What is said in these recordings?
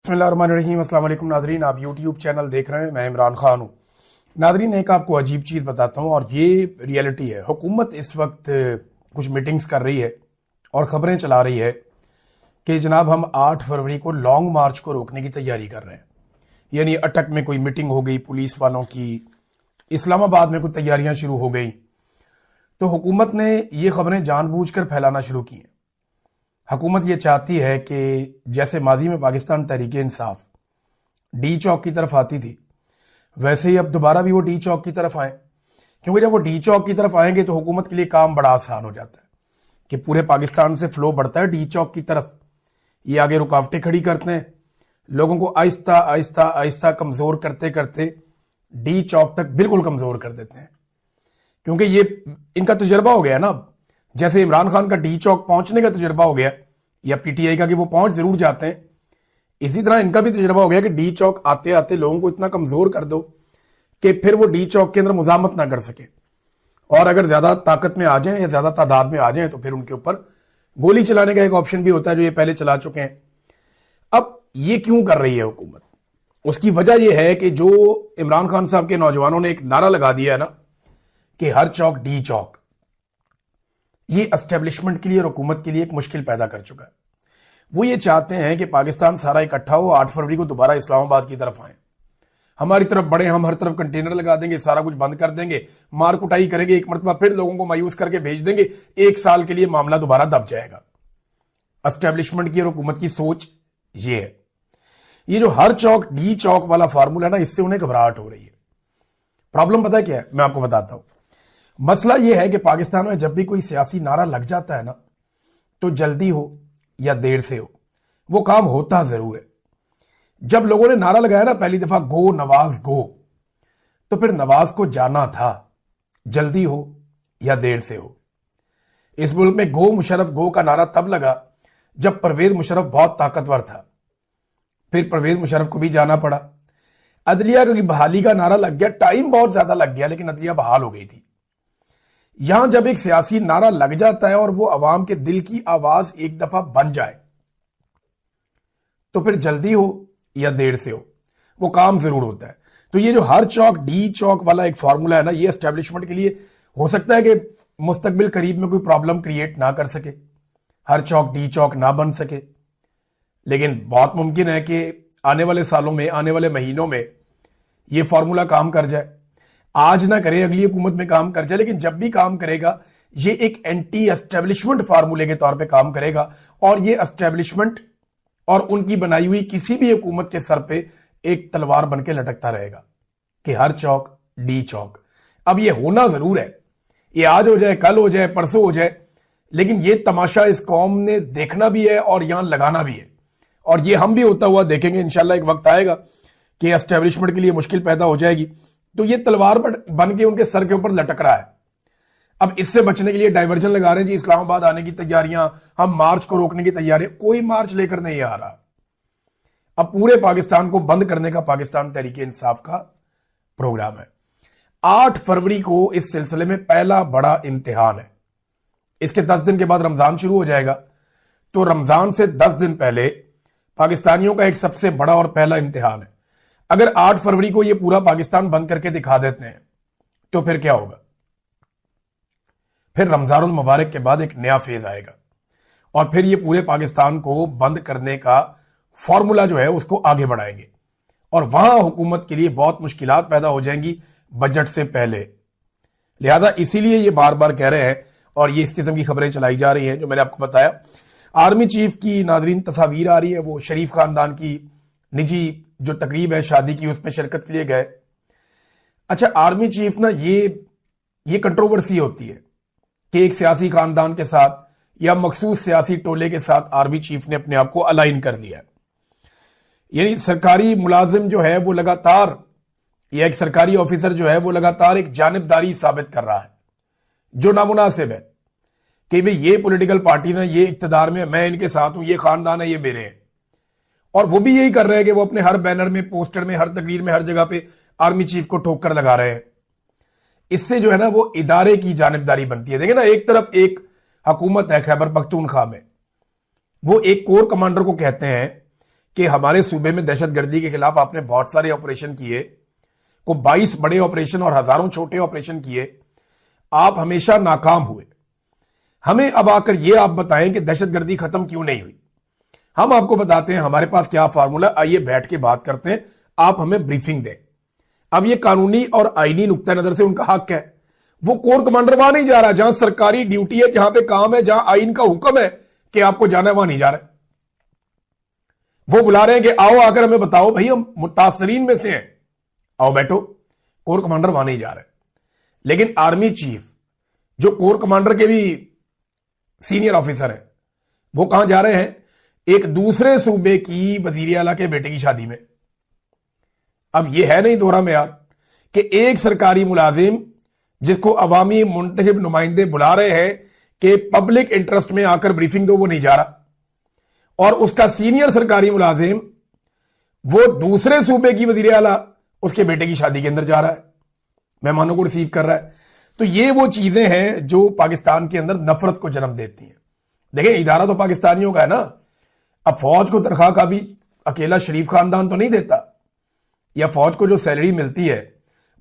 बिस्मिल्लाहिर्रहमानिर्रहीम। अस्सलाम वालेकुम नादरीन, आप यूट्यूब चैनल देख रहे हैं। मैं इमरान खान हूँ। नादरीन, एक आपको अजीब चीज़ बताता हूँ और ये रियलिटी है। हुकूमत इस वक्त कुछ मीटिंग्स कर रही है और ख़बरें चला रही है कि जनाब हम 8 फरवरी को लॉन्ग मार्च को रोकने की तैयारी कर रहे हैं। यानी अटक में कोई मीटिंग हो गई पुलिस वालों की, इस्लामाबाद में कुछ तैयारियां शुरू हो गई। तो हुकूमत ने ये खबरें जानबूझकर फैलाना शुरू की हैं। हुकूमत ये चाहती है कि जैसे माजी में पाकिस्तान तहरीक इंसाफ डी चौक की तरफ आती थी, वैसे ही अब दोबारा भी वो डी चौक की तरफ आए। क्योंकि जब वो डी चौक की तरफ आएंगे तो हुकूमत के लिए काम बड़ा आसान हो जाता है कि पूरे पाकिस्तान से फ्लो बढ़ता है डी चौक की तरफ। ये आगे रुकावटें खड़ी करते हैं, लोगों को आहिस्ता आहिस्ता आहिस्ता कमजोर करते करते डी चौक तक बिल्कुल कमजोर कर देते हैं। क्योंकि ये इनका तजुर्बा हो गया ना, जैसे इमरान खान का डी चौक पहुंचने का तजुर्बा हो गया या पीटीआई का कि वो पहुंच जरूर जाते हैं, इसी तरह इनका भी तजुर्बा हो गया कि डी चौक आते आते लोगों को इतना कमजोर कर दो कि फिर वो डी चौक के अंदर मुजामत ना कर सके, और अगर ज्यादा ताकत में आ जाएं या ज्यादा तादाद में आ जाएं तो फिर उनके ऊपर गोली चलाने का एक ऑप्शन भी होता है, जो ये पहले चला चुके हैं। अब ये क्यों कर रही है हुकूमत? उसकी वजह यह है कि जो इमरान खान साहब के नौजवानों ने एक नारा लगा दिया है ना कि हर चौक डी चौक, ये एस्टेब्लिशमेंट के लिए और हुकूमत के लिए एक मुश्किल पैदा कर चुका है। वो ये चाहते हैं कि पाकिस्तान सारा इकट्ठा हो, 8 फरवरी को दोबारा इस्लामाबाद की तरफ आए, हमारी तरफ बढ़े, हम हर तरफ कंटेनर लगा देंगे, सारा कुछ बंद कर देंगे, मार कुटाई करेंगे, एक मरतबा फिर लोगों को मायूस करके भेज देंगे, 1 साल के लिए मामला दोबारा दब जाएगा। एस्टेब्लिशमेंट की और हुकूमत की सोच ये है। ये जो हर चौक डी चौक वाला फार्मूला है ना, इससे उन्हें घबराहट हो रही है। प्रॉब्लम पता है क्या है? मैं आपको बताता हूं। मसला यह है कि पाकिस्तान में जब भी कोई सियासी नारा लग जाता है ना, तो जल्दी हो या देर से हो, वो काम होता जरूर है। जब लोगों ने नारा लगाया ना पहली दफा, गो नवाज गो, तो फिर नवाज को जाना था, जल्दी हो या देर से हो। इस मुल्क में गो मुशर्रफ गो का नारा तब लगा जब परवेज मुशर्रफ बहुत ताकतवर था, फिर परवेज मुशर्रफ को भी जाना पड़ा। अदलिया की बहाली का नारा लग गया, टाइम बहुत ज्यादा लग गया लेकिन अदलिया बहाल हो गई थी। यहां जब एक सियासी नारा लग जाता है और वो अवाम के दिल की आवाज एक दफा बन जाए, तो फिर जल्दी हो या देर से हो, वो काम जरूर होता है। तो ये जो हर चौक डी चौक वाला एक फॉर्मूला है ना, ये एस्टेब्लिशमेंट के लिए हो सकता है कि मुस्तकबिल करीब में कोई प्रॉब्लम क्रिएट ना कर सके, हर चौक डी चौक ना बन सके, लेकिन बहुत मुमकिन है कि आने वाले सालों में, आने वाले महीनों में ये फॉर्मूला काम कर जाए। आज ना करे, अगली हुकूमत में काम कर जाए, लेकिन जब भी काम करेगा ये एक एंटी एस्टेब्लिशमेंट फार्मूले के तौर पे काम करेगा, और ये एस्टेब्लिशमेंट और उनकी बनाई हुई किसी भी हुकूमत के सर पे एक तलवार बन के लटकता रहेगा कि हर चौक डी चौक। अब ये होना जरूर है, ये आज हो जाए, कल हो जाए, परसों हो जाए, लेकिन ये तमाशा इस कौम ने देखना भी है और यहां लगाना भी है, और ये हम भी होता हुआ देखेंगे। इंशाल्लाह एक वक्त आएगा कि एस्टेब्लिशमेंट के लिए मुश्किल पैदा हो जाएगी, तो ये तलवार बन के उनके सर के ऊपर लटक रहा है। अब इससे बचने के लिए डाइवर्जन लगा रहे हैं जी, इस्लामाबाद आने की तैयारियां, हम मार्च को रोकने की तैयारी। कोई मार्च लेकर नहीं आ रहा। अब पूरे पाकिस्तान को बंद करने का पाकिस्तान तहरीक इंसाफ का प्रोग्राम है। 8 फरवरी को इस सिलसिले में पहला बड़ा इम्तिहान है। इसके 10 दिन के बाद रमजान शुरू हो जाएगा, तो रमजान से 10 दिन पहले पाकिस्तानियों का एक सबसे बड़ा और पहला इम्तिहान है। अगर 8 फरवरी को ये पूरा पाकिस्तान बंद करके दिखा देते हैं तो फिर क्या होगा? फिर रमजानुल मुबारक के बाद एक नया फेज आएगा और फिर ये पूरे पाकिस्तान को बंद करने का फॉर्मूला जो है उसको आगे बढ़ाएंगे, और वहां हुकूमत के लिए बहुत मुश्किलात पैदा हो जाएंगी बजट से पहले। लिहाजा इसीलिए ये बार बार कह रहे हैं और ये इस किस्म की खबरें चलाई जा रही हैं। जो मैंने आपको बताया, आर्मी चीफ की नादरीन तस्वीर आ रही है, वो शरीफ खानदान की निजी जो तकरीब है शादी की, उसमें शिरकत के लिए गए। अच्छा, आर्मी चीफ ना, ये कंट्रोवर्सी होती है कि एक सियासी खानदान के साथ या मखसूस सियासी टोले के साथ आर्मी चीफ ने अपने आप को अलाइन कर लिया है। यानी सरकारी मुलाजिम जो है वो लगातार, या एक सरकारी ऑफिसर जो है वो लगातार एक जानिबदारी साबित कर रहा है जो नामुनासिब है कि भाई ये पॉलिटिकल पार्टी ना, ये इक्तदार में, मैं इनके साथ हूं, ये खानदान है, ये मेरे हैं। और वो भी यही कर रहे हैं कि वो अपने हर बैनर में, पोस्टर में, हर तकरीर में, हर जगह पे आर्मी चीफ को ठोकर लगा रहे हैं। इससे जो है ना वो इदारे की जानिबदारी बनती है। देखिए ना, एक तरफ एक हुकूमत है खैबर पख्तूनख्वा में, वो एक कोर कमांडर को कहते हैं कि हमारे सूबे में दहशतगर्दी के खिलाफ आपने बहुत सारे ऑपरेशन किए, को 22 बड़े ऑपरेशन और हजारों छोटे ऑपरेशन किए, आप हमेशा नाकाम हुए। हमें अब आकर यह आप बताएं कि दहशतगर्दी खत्म क्यों नहीं हुई। हम आपको बताते हैं हमारे पास क्या फार्मूला, आइए बैठ के बात करते हैं, आप हमें ब्रीफिंग दें। अब ये कानूनी और आईनी नुक्ता नजर से उनका हक है, वो कोर कमांडर वहां नहीं जा रहा, जहां सरकारी ड्यूटी है, जहां पे काम है, जहां आईन का हुक्म है कि आपको जाना है, वहां नहीं जा रहा है। वो बुला रहे हैं कि आओ आकर हमें बताओ भाई, हम मुतासरीन में से हैं, आओ बैठो। कोर कमांडर वहां नहीं जा रहे। लेकिन आर्मी चीफ जो कोर कमांडर के भी सीनियर ऑफिसर हैं, वो कहां जा रहे हैं? एक दूसरे सूबे की वजीर आला के बेटे की शादी में। अब यह है नहीं दोहरा मेयार कि एक सरकारी मुलाजिम जिसको अवामी मुंतखब नुमाइंदे बुला रहे हैं कि पब्लिक इंटरेस्ट में आकर ब्रीफिंग दो, वो नहीं जा रहा, और उसका सीनियर सरकारी मुलाजिम वो दूसरे सूबे की वजीर आला उसके बेटे की शादी के अंदर जा रहा है, मेहमानों को रिसीव कर रहा है। तो ये वो चीजें हैं जो पाकिस्तान के अंदर नफरत को जन्म देती हैं। देखिए, इदारा तो पाकिस्तानियों का है ना। अब फौज को तनख्वाह का भी अकेला शरीफ खानदान तो नहीं देता, या फौज को जो सैलरी मिलती है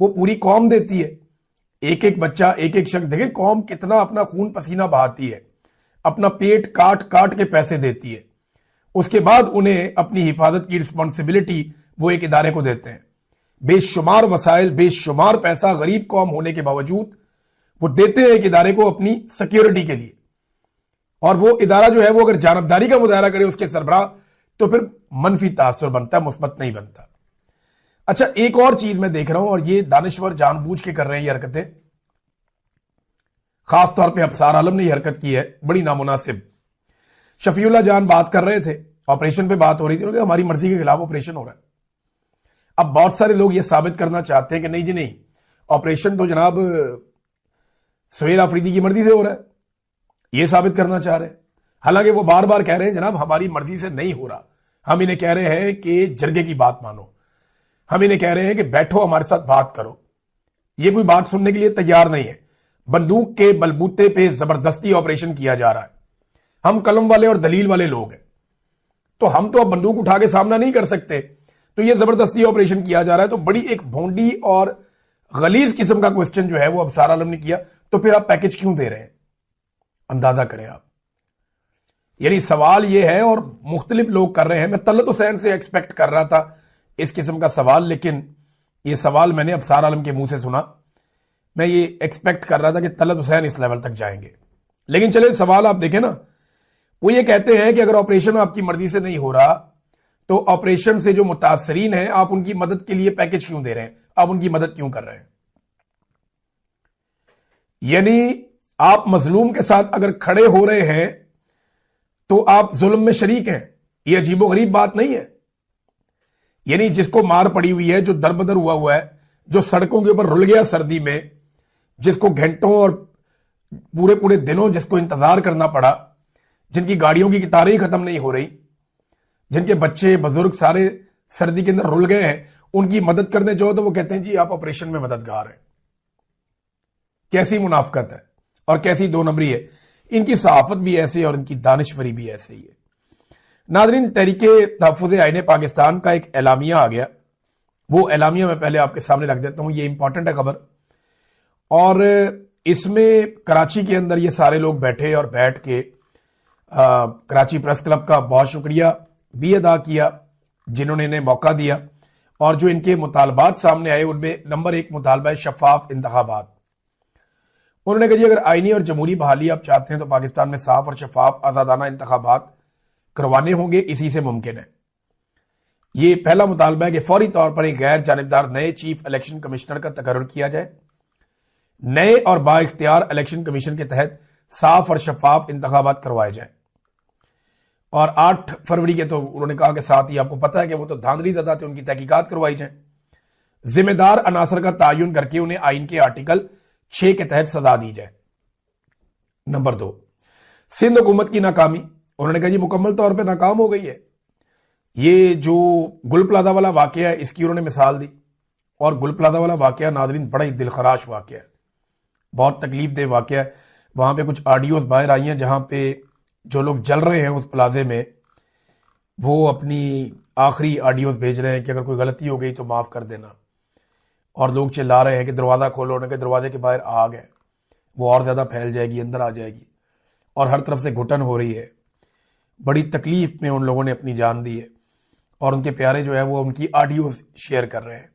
वो पूरी कौम देती है। एक एक बच्चा, एक एक शख्स, देखें कौम कितना अपना खून पसीना बहाती है, अपना पेट काट काट के पैसे देती है, उसके बाद उन्हें अपनी हिफाजत की रिस्पॉन्सिबिलिटी वो एक इदारे को देते हैं। बेशुमार वसाइल, बेशुमार पैसा गरीब कौम होने के बावजूद वो देते हैं एक इदारे को अपनी सिक्योरिटी के लिए। और वो इदारा जो है वो अगर जानबदारी का मुजाहरा करे उसके सरबराह, तो फिर मनफी तासुर बनता है, मुस्बत नहीं बनता। अच्छा, एक और चीज मैं देख रहा हूं, और ये दानिश्वर जानबूझ के कर रहे हैं ये हरकतें। खासतौर पर अफसार आलम ने यह हरकत की है, बड़ी नामुनासिब। शफीउल्लाह जान बात कर रहे थे, ऑपरेशन पे बात हो रही थी, उन्होंने हमारी मर्जी के खिलाफ ऑपरेशन हो रहा है। अब बहुत सारे लोग ये साबित करना चाहते हैं कि नहीं जी नहीं, ऑपरेशन तो जनाब सुहेल आफरीदी की मर्जी से हो रहा है, ये साबित करना चाह रहे हैं। हालांकि वो बार बार कह रहे हैं जनाब हमारी मर्जी से नहीं हो रहा, हम इन्हें कह रहे हैं कि जरगे की बात मानो, हम इन्हें कह रहे हैं कि बैठो हमारे साथ बात करो। ये कोई बात सुनने के लिए तैयार नहीं है। बंदूक के बलबूते पे जबरदस्ती ऑपरेशन किया जा रहा है। हम कलम वाले और दलील वाले लोग हैं, तो हम तो अब बंदूक उठा के सामना नहीं कर सकते, तो ये जबरदस्ती ऑपरेशन किया जा रहा है। तो बड़ी एक भोंडी और गलीज किस्म का क्वेश्चन जो है वो अफसार आलम ने किया। तो फिर आप पैकेज क्यों दे रहे हैं, अंदाजा करें आप। यानी सवाल ये है, और मुख्तलिफ लोग कर रहे हैं। मैं तलत हुसैन से एक्सपेक्ट कर रहा था इस किस्म का सवाल, लेकिन ये सवाल मैंने अफसार आलम के मुंह से सुना। मैं ये एक्सपेक्ट कर रहा था कि तलत हुसैन इस लेवल तक जाएंगे, लेकिन चले सवाल आप देखें ना। वो ये कहते हैं कि अगर ऑपरेशन आपकी मर्जी से नहीं हो रहा, तो ऑपरेशन से जो मुतासरीन हैं आप उनकी मदद के लिए पैकेज क्यों दे रहे हैं, आप उनकी मदद क्यों कर रहे हैं? यानी आप मजलूम के साथ अगर खड़े हो रहे हैं तो आप जुल्म में शरीक हैं। ये अजीबोगरीब बात नहीं है। यानी जिसको मार पड़ी हुई है, जो दरबदर हुआ है, जो सड़कों के ऊपर रुल गया सर्दी में, जिसको घंटों और पूरे पूरे दिनों जिसको इंतजार करना पड़ा, जिनकी गाड़ियों की कतारें ही खत्म नहीं हो रही, जिनके बच्चे बुजुर्ग सारे सर्दी के अंदर रुल गए हैं, उनकी मदद करने जाओ तो वो कहते हैं जी आप ऑपरेशन में मददगार हैं। कैसी मुनाफकत है और कैसी दो नंबरी है। इनकी सहाफत भी ऐसे और इनकी दानिशवरी भी ऐसे ही है। नाज़रीन, तहरीके तहफ़्फ़ुज़ आईन पाकिस्तान का एक एलामिया आ गया। वो एलामिया मैं पहले आपके सामने रख देता हूं, ये इंपॉर्टेंट है खबर। और इसमें कराची के अंदर ये सारे लोग बैठे और बैठ के कराची प्रेस क्लब का बहुत शुक्रिया भी अदा किया जिन्होंने इन्हें मौका दिया। और जो इनके मुतालबात सामने आए उनमें नंबर 1 मुतालबा है शफाफ इंतखाबात। उन्होंने कहा जी अगर आईनी और जमहूरी बहाली आप चाहते हैं तो पाकिस्तान में साफ और शफाफ आजादाना इंतखाबात करवाने होंगे, इसी से मुमकिन है। ये पहला मुतालबा है कि फौरी तौर पर एक गैर जानिबदार नए चीफ इलेक्शन कमिश्नर का तकर्रुर किया जाए। नए और बाइख्तियार इलेक्शन कमीशन के तहत साफ और शफाफ इंतखाबात करवाए जाए। और 8 फरवरी के तो उन्होंने कहा कि साथ ही आपको पता है कि वो तो धांधली ज़दा थे, उनकी तहकीकात करवाई जाए। जिम्मेदार अनासर का तायुन करके उन्हें आइन के आर्टिकल 6 के तहत सजा दी जाए। नंबर 2, सिंध हुकूमत की नाकामी। उन्होंने कहा जी मुकम्मल तौर पर नाकाम हो गई है। ये जो गुल प्लाजा वाला वाकया है इसकी उन्होंने मिसाल दी। और गुल प्लाजा वाला वाकया नाज़रीन बड़ा ही दिलखराश वाकया है, बहुत तकलीफ दे वाकया है। वहां पे कुछ ऑडियोज बाहर आई हैं जहां पे जो लोग जल रहे हैं उस प्लाजे में, वो अपनी आखिरी ऑडियोज भेज रहे हैं कि अगर कोई गलती हो गई तो माफ़ कर देना, और लोग चिल्ला रहे हैं कि दरवाज़ा खोलो, उनके दरवाजे के बाहर आग है, वो और ज़्यादा फैल जाएगी, अंदर आ जाएगी, और हर तरफ से घुटन हो रही है। बड़ी तकलीफ में उन लोगों ने अपनी जान दी है, और उनके प्यारे जो है वो उनकी ऑडियो शेयर कर रहे हैं।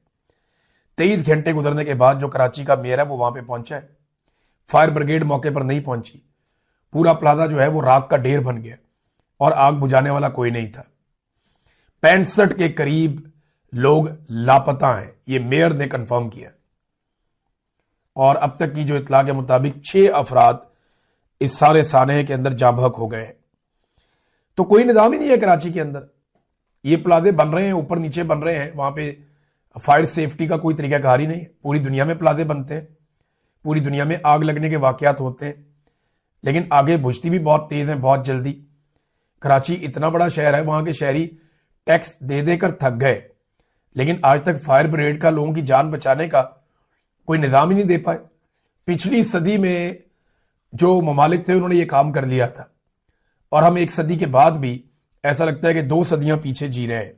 23 घंटे गुजरने के बाद जो कराची का मेयर है वो वहां पे पहुंचा है। फायर ब्रिगेड मौके पर नहीं पहुंची। पूरा प्लाजा जो है वो राख का ढेर बन गया, और आग बुझाने वाला कोई नहीं था। 65 के करीब लोग लापता हैं, ये मेयर ने कंफर्म किया, और अब तक की जो इतला के मुताबिक 6 अफराद इस सारे सानहे के अंदर जाँ बहक हो गए हैं। तो कोई निजाम ही नहीं है कराची के अंदर। ये प्लाजे बन रहे हैं, ऊपर नीचे बन रहे हैं, वहां पे फायर सेफ्टी का कोई तरीकाकार ही नहीं है। पूरी दुनिया में प्लाजे बनते हैं, पूरी दुनिया में आग लगने के वाकयात होते हैं, लेकिन आगे बुझती भी बहुत तेज है, बहुत जल्दी। कराची इतना बड़ा शहर है, वहां के शहरी टैक्स दे देकर थक गए, लेकिन आज तक फायर ब्रिगेड का लोगों की जान बचाने का कोई निजाम ही नहीं दे पाए। पिछली सदी में जो ममालिक थे उन्होंने ये काम कर लिया था, और हम एक सदी के बाद भी ऐसा लगता है कि 2 सदियां पीछे जी रहे हैं।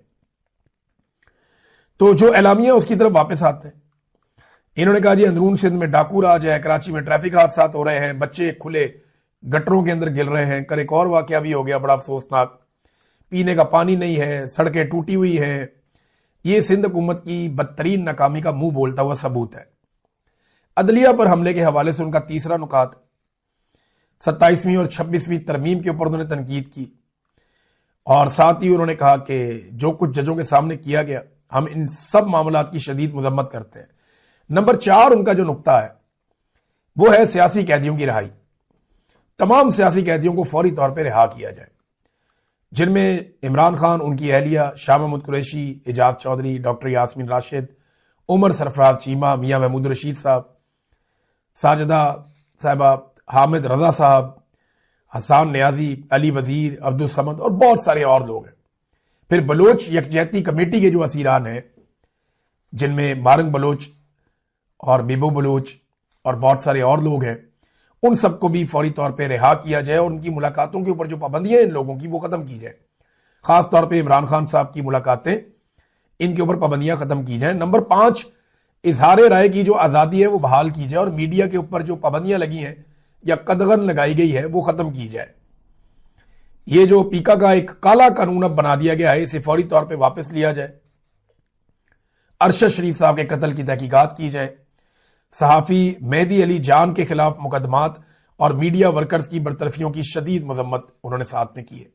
तो जो एलामिया उसकी तरफ वापस आते हैं। इन्होंने कहा जी अंदरून सिंध में डाकू राज है, कराची में ट्रैफिक हादसा हो रहे हैं, बच्चे खुले गटरों के अंदर गिर रहे हैं। कर एक और वाकया भी हो गया बड़ा अफसोसनाक, पीने का पानी नहीं है, सड़कें टूटी हुई हैं। ये सिंध हुकूमत की बदतरीन नाकामी का मुंह बोलता हुआ सबूत है। अदलिया पर हमले के हवाले से उनका तीसरा नुकात, 27वीं और 26वीं तरमीम के ऊपर उन्होंने तनकीद की, और साथ ही उन्होंने कहा कि जो कुछ जजों के सामने किया गया, हम इन सब मामलात की शदीद मजम्मत करते हैं। नंबर 4 उनका जो नुक्ता है वो है सियासी कैदियों की रिहाई। तमाम सियासी कैदियों को फौरी तौर पर रिहा किया जाए, जिनमें इमरान खान, उनकी अहलिया शाह महमूद कुरैशी, एजाज चौधरी, डॉक्टर यास्मीन राशिद, उमर सरफराज चीमा, मियां महमूद रशीद साहब, साजिदा साहिबा, हामिद रजा साहब, हसान नियाजी, अली वजीर, अब्दुल समद और बहुत सारे और लोग हैं। फिर बलोच यकजहती कमेटी के जो असीरान हैं, जिनमें मारंग बलोच और बीबो बलोच और बहुत सारे और लोग हैं, उन सबको भी फौरी तौर पे रिहा किया जाए, और उनकी मुलाकातों के ऊपर जो पाबंदियां इन लोगों की वो खत्म की जाए। खास तौर पे इमरान खान साहब की मुलाकातें, इनके ऊपर पाबंदियां खत्म की जाए। नंबर 5, इजहार राय की जो आजादी है वो बहाल की जाए, और मीडिया के ऊपर जो पाबंदियां लगी हैं या कदगन लगाई गई है वो खत्म की जाए। ये जो पीका का एक काला कानून अब बना दिया गया है, इसे फौरी तौर पे वापस लिया जाए। अरशद शरीफ साहब के कत्ल की तहकीकात की जाए। सहाफी मेहदी अली जान के खिलाफ मुकदमात और मीडिया वर्कर्स की बरतरफियों की शदीद मजम्मत उन्होंने साथ में की है।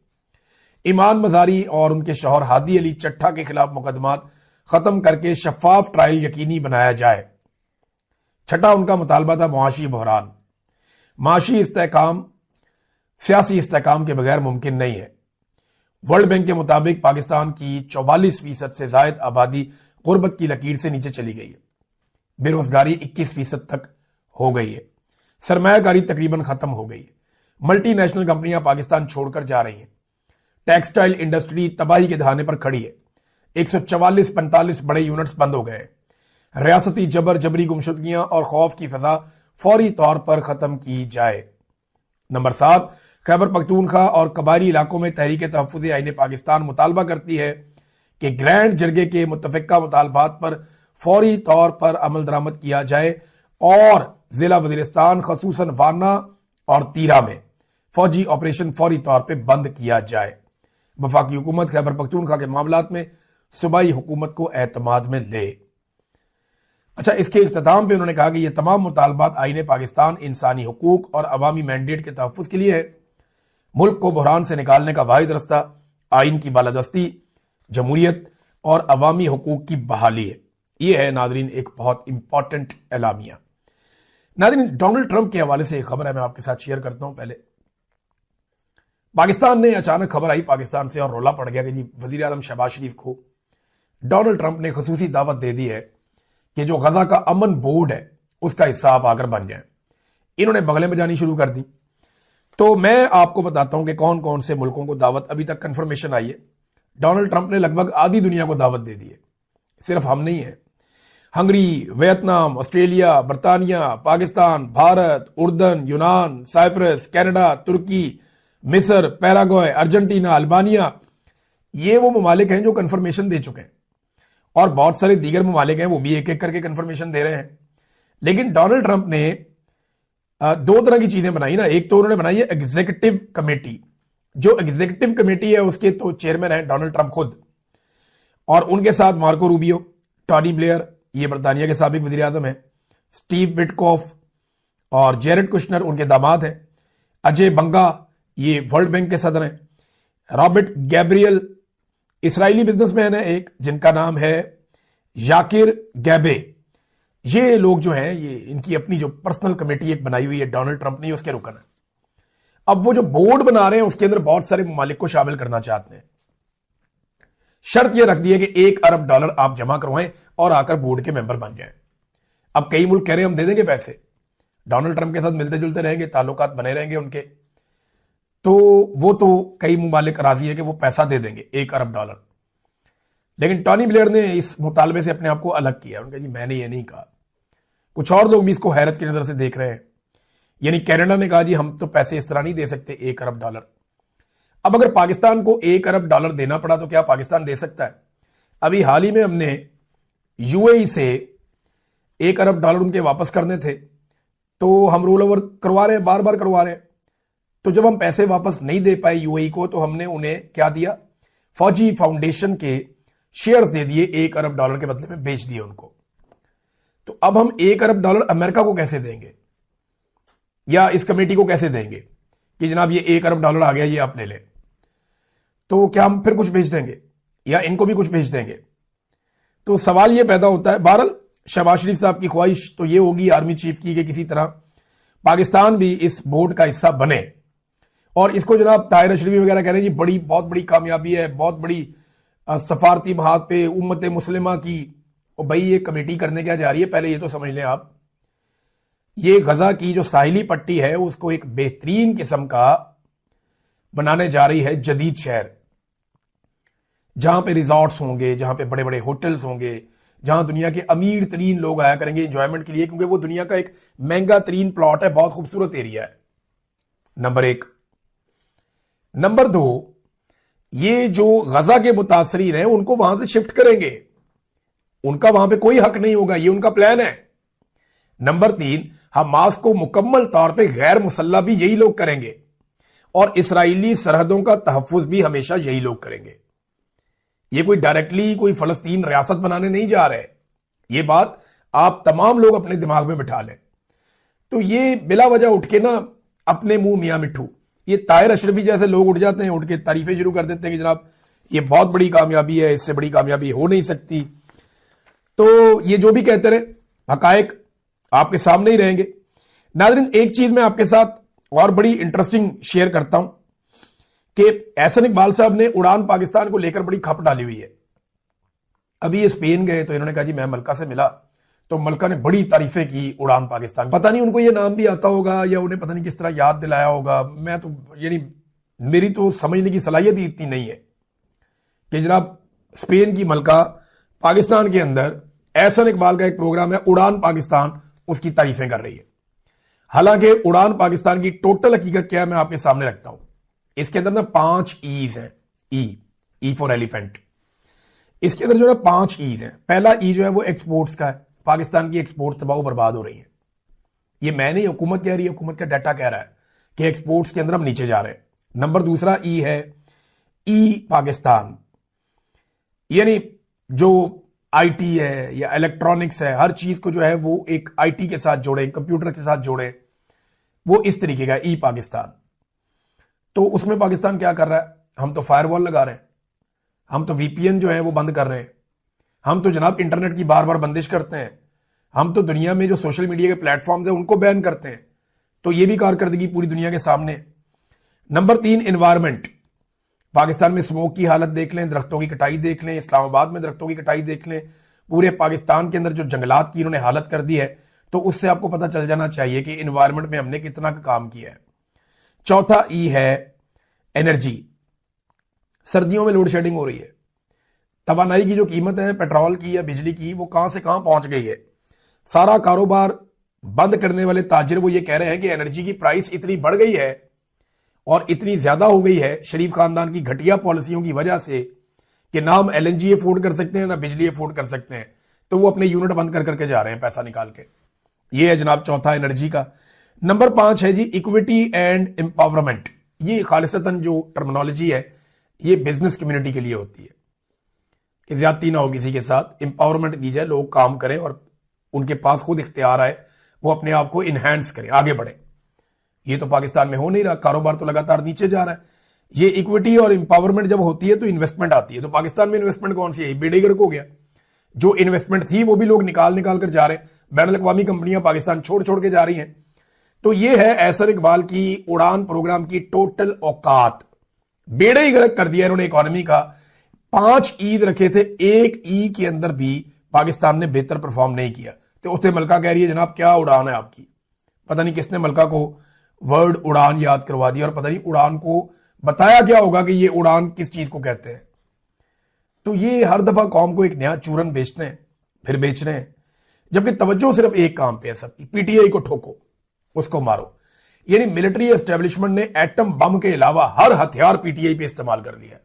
ईमान मजारी और उनके शौहर हादी अली चट्ठा के खिलाफ मुकदमात खत्म करके शफाफ ट्रायल यकीनी बनाया जाए। छठा उनका मुतालबा था मुआशी बहरान। माशी इस्तेहकाम सियासी इस्तेहकाम के बगैर मुमकिन नहीं है। वर्ल्ड बैंक के मुताबिक पाकिस्तान की 44% से जायद आबादी गुर्बत की लकीर से नीचे चली गई है। बेरोजगारी 21% तक हो गई है। सरमायाकारी तकरीबन खत्म हो गई है। मल्टीनेशनल कंपनियां पाकिस्तान छोड़कर जा रही हैं। टेक्सटाइल इंडस्ट्री तबाही के दहाने पर खड़ी है। 144-45 बड़े यूनिट्स बंद हो गए। रियासती जबर, जबरी गुमशुदगियां और खौफ की फजा फौरी तौर पर खत्म की जाए। नंबर 7, खैबर पख्तूनख्वा और कबायली इलाकों में तहरीक तहफ़्फ़ुज़ आईन पाकिस्तान मुतालबा करती है कि ग्रैंड जरगे के मुतफ़िका मुतालबात पर फौरी तौर पर अमल दरामद किया जाए, और जिला वज़ीरिस्तान खसूसन वाना और तीरा में फौजी ऑपरेशन फौरी तौर पर बंद किया जाए। वफाकी हुकूमत खैबर पख्तूनख्वा के मामलात में सूबाई हुकूमत को एतमाद में ले। अच्छा, इसके इख्तिताम पे उन्होंने कहा कि यह तमाम मुतालबात आईन पाकिस्तान इंसानी हुकूक और अवामी मैंडेट के तहफ़्फ़ुज़ के लिए है। मुल्क को बहरान से निकालने का वाहिद रास्ता आइन की बालादस्ती, जमहूरियत और अवामी हुकूक की बहाली है। यह है नादरीन एक बहुत इंपॉर्टेंट एलामिया। नादरीन, डोनाल्ड ट्रंप के हवाले से एक खबर है, मैं आपके साथ शेयर करता हूं। पहले पाकिस्तान ने अचानक खबर आई पाकिस्तान से और रोला पड़ गया कि जी वजीर आजम शहबाज शरीफ को डोनाल्ड ट्रंप ने खसूसी दावत दे दी है कि जो गजा का अमन बोर्ड है उसका हिस्सा आप आकर बन जाए। इन्होंने बगलें बजानी शुरू कर दी। तो मैं आपको बताता हूं कि कौन कौन से मुल्कों को दावत अभी तक कंफर्मेशन आई है। डोनाल्ड ट्रंप ने लगभग आधी दुनिया को दावत दे दी है, सिर्फ हम नहीं है। हंगरी, वियतनाम, ऑस्ट्रेलिया, बरतानिया, पाकिस्तान, भारत, उर्दन, यूनान, साइप्रस, कनाडा, तुर्की, मिस्र, पैराग्वे, अर्जेंटीना, अल्बानिया, ये वो ममालिक हैं जो कंफर्मेशन दे चुके हैं, और बहुत सारे दीगर ममालिक हैं वो भी एक एक करके कंफर्मेशन दे रहे हैं। लेकिन डोनाल्ड ट्रंप ने दो तरह की चीजें बनाई ना। एक तो उन्होंने बनाई है एग्जीक्यूटिव कमेटी। जो एग्जीक्यूटिव कमेटी है उसके तो चेयरमैन है डोनाल्ड ट्रंप खुद, और उनके साथ मार्को रूबियो, टॉनी ब्लेयर, ये बरतानिया के साबिक वजीर आजम है, स्टीव विटकॉफ और जेरेड कुशनर उनके दामाद हैं, अजय बंगा ये वर्ल्ड बैंक के सदर हैं, रॉबर्ट गैब्रियल इसराइली बिजनेसमैन है एक जिनका नाम है याकिर गैबे। ये लोग जो हैं ये इनकी अपनी जो पर्सनल कमेटी एक बनाई हुई है डोनाल्ड ट्रंप ने, उसके रुकन है। अब वो जो बोर्ड बना रहे हैं उसके अंदर बहुत सारे ममालिक को शामिल करना चाहते हैं। शर्त यह रख दी है कि $1 अरब आप जमा करवाएं और आकर बोर्ड के मेंबर बन जाएं। अब कई मुल्क कह रहे हैं हम दे देंगे पैसे, डोनाल्ड ट्रंप के साथ मिलते जुलते रहेंगे, ताल्लुकात बने रहेंगे उनके, तो वो तो कई ममालिक राजी है कि वो पैसा दे देंगे $1 अरब। लेकिन टॉनी ब्लेयर ने इस मुतालबे से अपने आप को अलग किया। उन्होंने कहा जी मैंने ये नहीं कहा। कुछ और लोग भी इसको हैरत की नजर से देख रहे हैं। यानी कनाडा ने कहा जी हम तो पैसे इस तरह नहीं दे सकते $1 अरब। अब अगर पाकिस्तान को $1 अरब देना पड़ा तो क्या पाकिस्तान दे सकता है? अभी हाल ही में हमने यूएई से $1 अरब उनके वापस करने थे, तो हम रोल ओवर करवा रहे हैं, बार बार करवा रहे हैं। तो जब हम पैसे वापस नहीं दे पाए यूएई को, तो हमने उन्हें क्या दिया, फौजी फाउंडेशन के शेयर्स दे दिए, $1 अरब के बदले में बेच दिए उनको। तो अब हम $1 अरब अमेरिका को कैसे देंगे, या इस कमेटी को कैसे देंगे कि जनाब ये $1 अरब आ गया, ये आप ले लें? तो क्या हम फिर कुछ भेज देंगे या इनको भी कुछ भेज देंगे? तो सवाल ये पैदा होता है। बहरहाल शहबाज शरीफ साहब की ख्वाहिश तो ये होगी आर्मी चीफ की कि किसी तरह पाकिस्तान भी इस बोर्ड का हिस्सा बने, और इसको जनाब ताहिर अशरफी वगैरह कह रहे हैं जी बड़ी बहुत बड़ी कामयाबी है, बहुत बड़ी सफारती महात पे उम्मत मुस्लिमा की। और भाई ये कमेटी करने क्या जा रही है, पहले ये तो समझ लें आप। ये गजा की जो साहिली पट्टी है उसको एक बेहतरीन किस्म का बनाने जा रही है जदीद शहर, जहां पे रिजॉर्ट्स होंगे, जहां पे बड़े बड़े होटल्स होंगे, जहां दुनिया के अमीर तरीन लोग आया करेंगे एंजॉयमेंट के लिए, क्योंकि वो दुनिया का एक महंगा तरीन प्लॉट है, बहुत खूबसूरत एरिया है। नंबर 1। नंबर 2, ये जो गजा के मुतासरीन है उनको वहां से शिफ्ट करेंगे, उनका वहां पे कोई हक नहीं होगा, ये उनका प्लान है। नंबर 3, हमास को मुकम्मल तौर पे गैर मुसल्ला भी यही लोग करेंगे, और इसराइली सरहदों का तहफ्फुज भी हमेशा यही लोग करेंगे। ये कोई डायरेक्टली कोई फलस्तीन रियासत बनाने नहीं जा रहे। ये बात आप तमाम लोग अपने दिमाग में बिठा लें। तो ये बिला वजह उठ के ना अपने मुंह मियां मिठू, ये ताहिर अशरफी जैसे लोग उठ जाते हैं, उठ के तारीफें शुरू कर देते हैं कि जनाब ये बहुत बड़ी कामयाबी है, इससे बड़ी कामयाबी हो नहीं सकती। तो ये जो भी कहते रहे, हकायक आपके सामने ही रहेंगे। नाज़रीन, एक चीज मैं आपके साथ और बड़ी इंटरेस्टिंग शेयर करता हूं कि एहसन इकबाल साहब ने उड़ान पाकिस्तान को लेकर बड़ी खप डाली हुई है। अभी ये स्पेन गए तो इन्होंने कहा जी मैं मलका से मिला, तो मलका ने बड़ी तारीफें की उड़ान पाकिस्तान। पता नहीं उनको ये नाम भी आता होगा या उन्हें पता नहीं किस तरह याद दिलाया होगा। मैं तो यानी मेरी तो समझने की सलाहियत ही इतनी नहीं है कि जनाब स्पेन की मलका पाकिस्तान के अंदर एहसन इकबाल का एक प्रोग्राम है उड़ान पाकिस्तान, उसकी तारीफें कर रही है। हालांकि उड़ान पाकिस्तान की टोटल हकीकत क्या है मैं आपके सामने रखता हूं। इसके अंदर ना 5 ईज हैं। E for elephant. इसके अंदर जो है 5 ईज हैं। पहला ई जो है वो एक्सपोर्ट्स का है। पाकिस्तान की एक्सपोर्ट तबाह बर्बाद हो रही है। ये मैं नहीं, हुकूमत कह रही है, हुकूमत का डाटा कह रहा है कि एक्सपोर्ट्स के अंदर हम नीचे जा रहे हैं। नंबर दूसरा ई है ई पाकिस्तान, यानी जो आईटी है या इलेक्ट्रॉनिक्स है, हर चीज को जो है वो एक आईटी के साथ जोड़े, कंप्यूटर के साथ जोड़े, वो इस तरीके का ई पाकिस्तान। तो उसमें पाकिस्तान क्या कर रहा है, हम तो फायरवॉल लगा रहे हैं, हम तो वीपीएन जो है वो बंद कर रहे हैं, हम तो जनाब इंटरनेट की बार बार बंदिश करते हैं, हम तो दुनिया में जो सोशल मीडिया के प्लेटफॉर्म्स हैं उनको बैन करते हैं। तो ये भी कारकर्दगी पूरी दुनिया के सामने। Number 3 environment. पाकिस्तान में स्मोक की हालत देख लें, दरख्तों की कटाई देख लें, इस्लामाबाद में दरख्तों की कटाई देख लें, पूरे पाकिस्तान के अंदर जो जंगलात की इन्होंने हालत कर दी है, तो उससे आपको पता चल जाना चाहिए कि एनवायरमेंट में हमने कितना काम किया है। चौथा ई है एनर्जी। सर्दियों में लोड शेडिंग हो रही है, तवानाई की जो कीमत है पेट्रोल की या बिजली की वो कहां से कहां पहुंच गई है। सारा कारोबार बंद करने वाले ताजिर वो ये कह रहे हैं कि एनर्जी की प्राइस इतनी बढ़ गई है और इतनी ज्यादा हो गई है शरीफ खानदान की घटिया पॉलिसियों की वजह से कि ना हम एलएनजी अफोर्ड कर सकते हैं ना बिजली अफोर्ड कर सकते हैं, तो वो अपने यूनिट बंद कर करके जा रहे हैं पैसा निकाल के। ये है जनाब चौथा एनर्जी का। नंबर 5 है जी इक्विटी एंड एम्पावरमेंट। ये खालिसतन जो टर्मिनोलॉजी है ये बिजनेस कम्युनिटी के लिए होती है कि ज्यादती ना हो किसी के साथ, एम्पावरमेंट दी जाए, लोग काम करें और उनके पास खुद इख्तियार आए, वो अपने आप को इनहेंस करें, आगे बढ़े। ये तो पाकिस्तान में हो नहीं रहा, कारोबार तो लगातार नीचे जा रहा है। ये इक्विटी और एम्पावरमेंट जब होती है तो इन्वेस्टमेंट आती है। तो पाकिस्तान में इन्वेस्टमेंट कौन सी है? बेड़ेगर्क हो गया। जो इन्वेस्टमेंट थी वो भी लोग निकाल निकाल कर जा रहे हैं, बैनुल अक़वामी कंपनियां पाकिस्तान छोड़ छोड़ के जा रही हैं। तो ये है एहसन इकबाल की उड़ान प्रोग्राम की टोटल औकात। बेड़े ही गर्क कर दिया इन्होंने इकोनॉमी का। 5 ईद रखे थे, एक ई के अंदर भी पाकिस्तान ने बेहतर परफॉर्म नहीं किया। तो उससे मलका कह रही है जनाब क्या उड़ान है आपकी। पता नहीं किसने मलका को वर्ड उड़ान याद करवा दिया और पता नहीं उड़ान को बताया क्या होगा कि ये उड़ान किस चीज को कहते हैं। तो ये हर दफा कौम को एक नया चूरन बेचते हैं, फिर बेच रहे हैं, जबकि तवज्जो सिर्फ एक काम पे है सबकी, पीटीआई को ठोको, उसको मारो। यानी मिलिट्री एस्टेब्लिशमेंट ने एटम बम के अलावा हर हथियार पीटीआई पे इस्तेमाल कर लिया है।